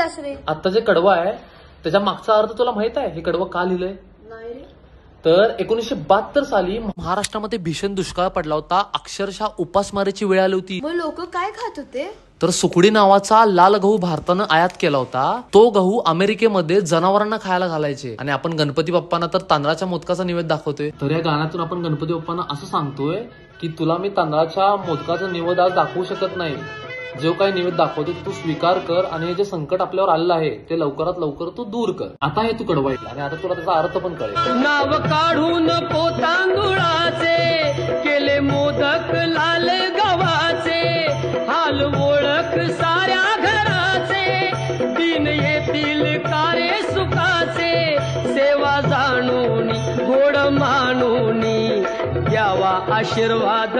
लिहिलास रे? आता जे कडवं आहे त्याच्या मागचा अर्थ तुला माहित आहे? हे कडवं का लिहिलंय? तर 1972 साली महाराष्ट्रामध्ये भीषण दुष्काळ पडला होता. अक्षरशः उपासमारीची वेळ आली होती. मग लोक काय खात होते? तर सुकडी नावाचा लाल गहू भारतानं आयात केला होता. तो गहू अमेरिकेमध्ये जनावरांना खायला घालायचे आणि आपण गणपती बाप्पांना तर तांदळाच्या मोदकाचा निवेद दाखवतोय. तर या गाण्यातून आपण गणपती बाप्पांना असं सांगतोय की तुला मी तांदळाच्या मोदकाचा निवेद आज दाखवू शकत नाही. जो काही निवेद दाखवते तू स्वीकार कर आणि हे जे संकट आपल्यावर आलेलं आहे ते लवकरात लवकर तू दूर कर. आता हे तू कडवायला आणि आता तुला त्याचा अर्थ पण कळेल. नाव काढून पोतांदुळाचे केले मोदक लाल गव्हाचे, हाल ओळख साऱ्या घराचे, दिन येतील कारे सुखाचे, सेवा जाणून गोड मानून द्यावा आशीर्वाद